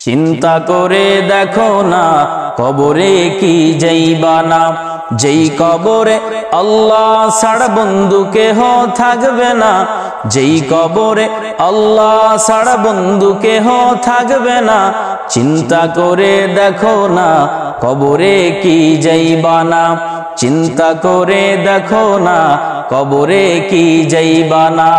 চিন্তা করে দেখো না কবরে কি যাইবা না, যেই কবরে আল্লাহ ছাড়া বন্ধু কেহ থাকবে না, যেই কবরে আল্লাহ ছাড়া বন্ধু কেহ থাকবে না। চিন্তা করে দেখো না কবরে কি যাইবা না, চিন্তা করে দেখো না কবরে কি যাইবা না।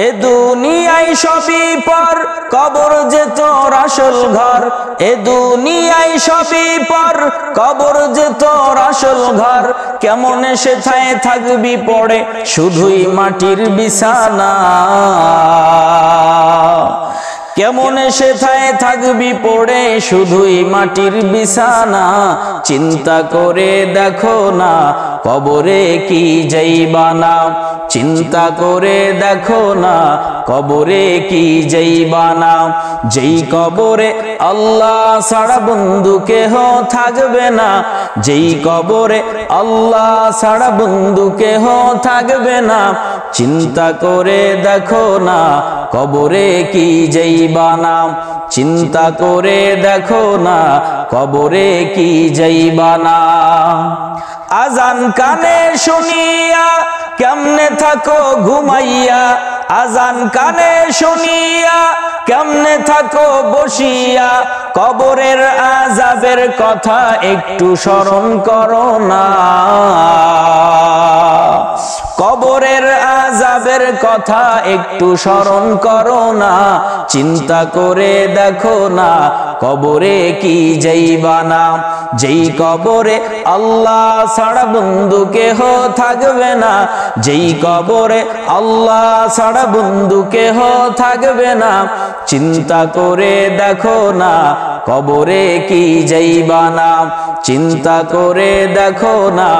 এ দুনিয়ায় সবই পর, কবর যে তোর আসল ঘর। এ দুনিয়ায় সবই পর, কবর যে তোর আসল ঘর। কেমনে সেথায় থাকবি পড়ে শুধুই মাটির বিছানা, কেমনে সেথায় থাকবি পড়ে শুধুই মাটির বিছানা। চিন্তা করে দেখো না কবরে কি যাইবা না, চিন্তা করে দেখো না কবরে কি যাইবা না। যেই কবরে আল্লাহ ছাড়া বন্ধু কেহ থাকবে না, যেই কবরে আল্লাহ ছাড়া বন্ধু কেহ থাকবে না। চিন্তা করে দেখো না কবরে কি যাইবা না, চিন্তা করে দেখো না কবরে কি যাইবা না। আজান কানে শুনিয়া কেমনে থাকো ঘুমাইয়া, আজান কানে শুনিয়া কেমনে থাকো বসিয়া। কবরের আযাবের কথা একটু স্মরণ করো না, কবরের আযাবের কথা একটু স্মরণ করো না। চিন্তা করে দেখো না কবরে কি যাইবা না, যেই কবরে আল্লাহ ছাড়া বন্ধু কেহ থাকবে না, যেই কবরে আল্লাহ ছাড়া বন্ধু কেহ থাকবে না। চিন্তা করে দেখো না কবরে কি যাইবা না, চিন্তা করে দেখো না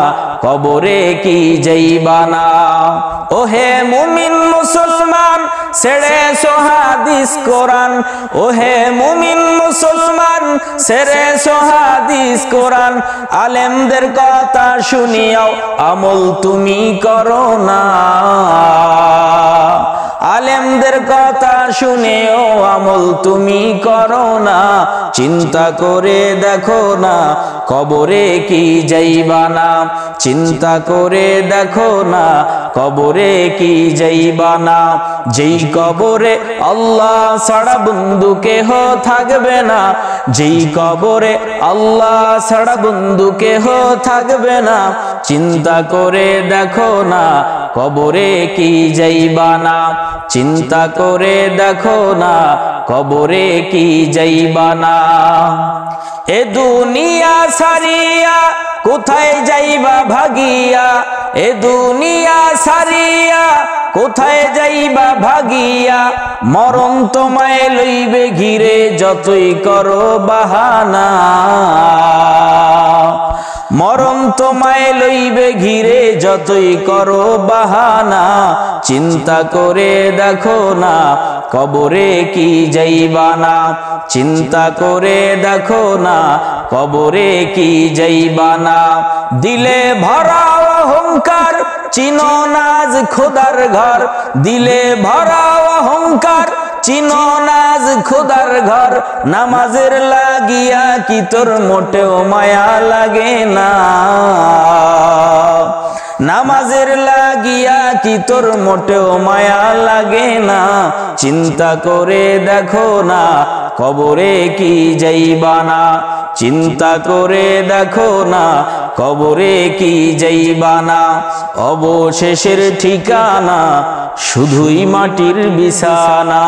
কবরে কি যাইবা না। ওহে মুমিন মুসলমান ছেড়েছো হাদিস কোরআন, ওহে মুমিন মুসলমান ছেড়েছো হাদিস কোরআন। আলেমদের কথা শুনিয়াও আমল তুমি করো না, আলেমদের কথা শুনেও আমল তুমি করো না। চিন্তা করে দেখো না কবরে কি যাইবা না, চিন্তা করে দেখো না কবরে কি যাইবা না। যেই কবরে আল্লাহ ছাড়া বন্ধু কেহ থাকবে না, যেই কবরে আল্লাহ ছাড়া বন্ধু কেহ থাকবে না। চিন্তা করে দেখো না কবরে কি যাইবা না, চিন্তা করে দেখো না কবরে কি যাইবা না। এ দুনিয়া সারিয়া কোথায় যাইবা ভাগিয়া, এ দুনিয়া সারিয়া কোথায় যাইবা ভাগিয়া। মরণ তোমায় লইবে ঘিরে যতই করো বাহানা, মরণ তোমায় লইবে ঘিরে যতই করো বাহানা। চিন্তা করে দেখো না কবরে কি যাইবা না, চিন্তা করে দেখো না কবরে কি যাইবা না। দিলে ভরা অহংকার চিনো নাজ খোদার ঘর, দিলে ভরা অহংকার চিনো নাজ খোদার ঘর। নামাজের লাগিয়া কি তোর মোটেও মায়া লাগে না, নামাজের লাগিয়া কি তোর মোটেও মায়া লাগে না। চিন্তা করে দেখো না কবরে কি যাইবা না, চিন্তা করে দেখো না কবরে কি যাইবা না। অবশেষের ঠিকানা শুধুই মাটির বিছানা।